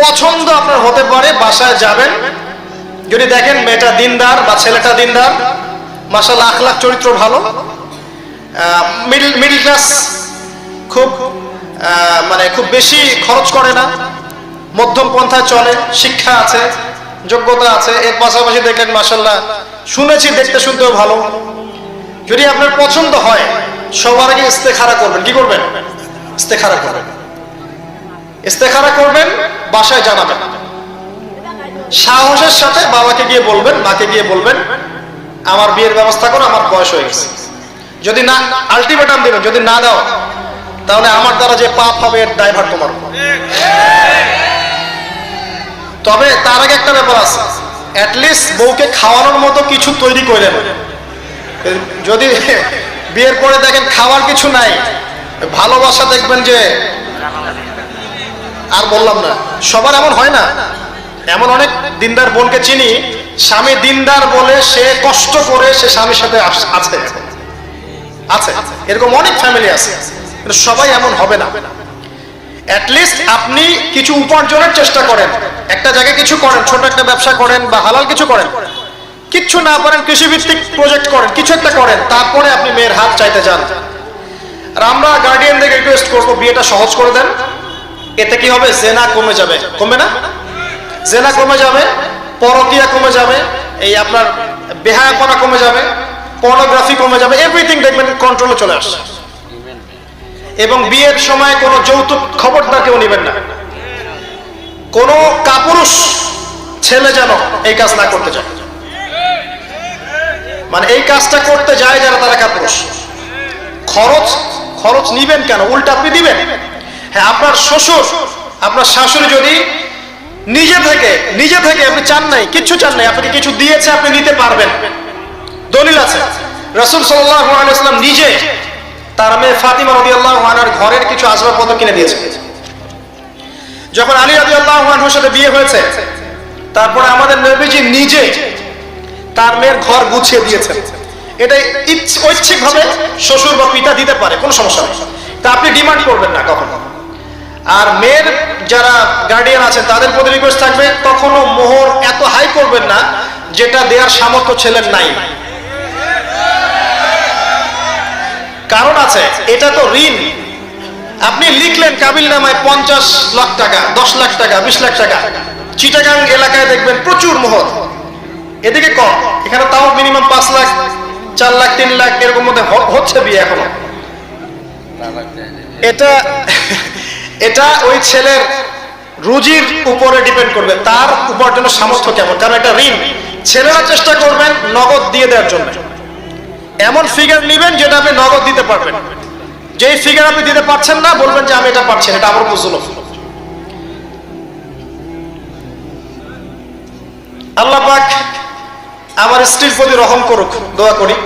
পছন্দ আপনার হতে পারে, বাসায় যাবেন, যদি দেখেন মেয়েটা দিনদার বা ছেলেটা দিনদার, মাশাআল্লাহ আখলাক চরিত্র ভালো, মিডল ক্লাস, খুব মানে খুব বেশি খরচ করে না, মধ্যম পন্থায় চলে, শিক্ষা আছে, যোগ্যতা আছে, এর পাশাপাশি দেখলেন মাশাআল্লাহ শুনেছি দেখতে শুনতেও ভালো, যদি আপনার পছন্দ হয় সবার আগে ইস্তেখারা করবেন। কি করবেন? ইস্তেখারা করবেন। ইস্তেখারা করবেন, বাসায় জানাবেন, সাহসের সাথে বাবাকে গিয়ে বলবেন, মাকে গিয়ে বলবেন আমার বিয়ের ব্যবস্থা করো, আমার বয়স হয়ে গেছে। যদি না, আলটিমেটাম দিবেন, যদি না দাও তাহলে আমার দ্বারা যে পাপ হবে এর দায়ভার তোমার। তবে তার আগে একটা ব্যাপার আছে, অ্যাটলিস্ট বউকে খাওয়ানোর মতো কিছু তৈরি করে নেন। যদি বিয়ের পরে দেখেন খাওয়ার কিছু নাই, ভালোবাসা দেখবেন যে আর বললাম না, সবার এমন হয় না। এমন অনেক দিনদার বোনকে চিনি, স্বামী দিনদার বলে সে কষ্ট করে সে স্বামীর সাথে আছে আছে এরকম অনেক ফ্যামিলি আছে, কিন্তু সবাই এমন হবে না। অ্যাটলিস্ট আপনি কিছু উপার্জনের চেষ্টা করেন, একটা জায়গায় কিছু করেন, ছোট একটা ব্যবসা করেন বা হালাল কিছু করেন, কিচ্ছু না পারেন কৃষিভিত্তিক প্রজেক্ট করেন, কিছু একটা করেন, তারপরে আপনি মেয়ের হাত চাইতে যান। আর আমরা গার্ডিয়ানদের রিকোয়েস্ট করবো বিয়েটা সহজ করে দেন। এতে কি হবে? জেনা কমে যাবে, কমবে না? জেনা কমে যাবে, পরকিয়া কমে যাবে, এই আপনার বেহায়াপনা কমে যাবে, পর্নোগ্রাফি কমে যাবে, এভরিথিং দেখবেন কন্ট্রোলে চলে আসছে। এবং বিয়ের সময় কোনো যৌতুক খবরদার কেউ নেবেন না। কোনো কাপুরুষ ছেলে যেন এই কাজ না করতে যায়, মানে এই কাজটা করতে যায় যারা, তারা কাপুরুষ। খরচ নিবেন কেন? উল্টা আপনি দিবেন। হ্যাঁ, আপনার শ্বশুর আপনার শাশুড়ি যদি নিজে থেকে আপনি চান নাই, কিচ্ছু চান নাই, আপনাকে কিছু দিয়েছে, আপনি নিতে পারবেন, দলিল আছে। রাসূল সাল্লাল্লাহু আলাইহি ওয়াসাল্লাম নিজে তার মেয়ে ফাতিমা রাদিয়াল্লাহু আনহার ঘরের কিছু আসবাবপত্র কিনে দিয়েছে। যখন আলী রাদিয়াল্লাহু আনহুর সাথে বিয়ে হয়েছে, তারপরে আমাদের নবীজি নিজে তার মেয়ের ঘর গুছিয়ে দিয়েছেন। এটা ঐচ্ছিকভাবে শ্বশুর বা পিতা দিতে পারে, কোনো সমস্যা নেই, তা আপনি ডিমান্ড করবেন না কখনো। আর মেয়ের যারা গার্ডিয়ান আছেন তাদের প্রতি রিকোয়েস্ট থাকবে, কখনো মোহর এত হাই করবেন না যেটা দেওয়ার সামর্থ্য ছেলের নাই। কারণ আছে, এটা তো ঋণ। আপনি লিখলেন কাবিল নামায় 50 লাখ টাকা, 10 লাখ টাকা, 20 লাখ টাকা, চিটাগাং এলাকায় দেখবেন প্রচুর মোহর, এদিকে কম, এখানে তাও মিনিমাম 5 লাখ, 4 লাখ, 3 লাখ এরকম মধ্যে হচ্ছে বিয়ে এখনো। এটা ওই ছেলের রুজির উপরে ডিপেন্ড করবে, তার উপার্জনের সামর্থ্য কেমন, কারণ এটা ঋণ। ছেলেরা চেষ্টা করবেন নগদ দিয়ে দেওয়ার জন্য, এমন ফিগার নেবেন যেটা আপনি নগদ দিতে পারবেন। যেই ফিগার আপনি দিতে পারছেন না, বলবেন যে আমি এটা পারছি না, এটা আমার উপর জুলুম। আল্লাহ পাক আমার স্ত্রীর প্রতি রহম করুক, দোয়া করি।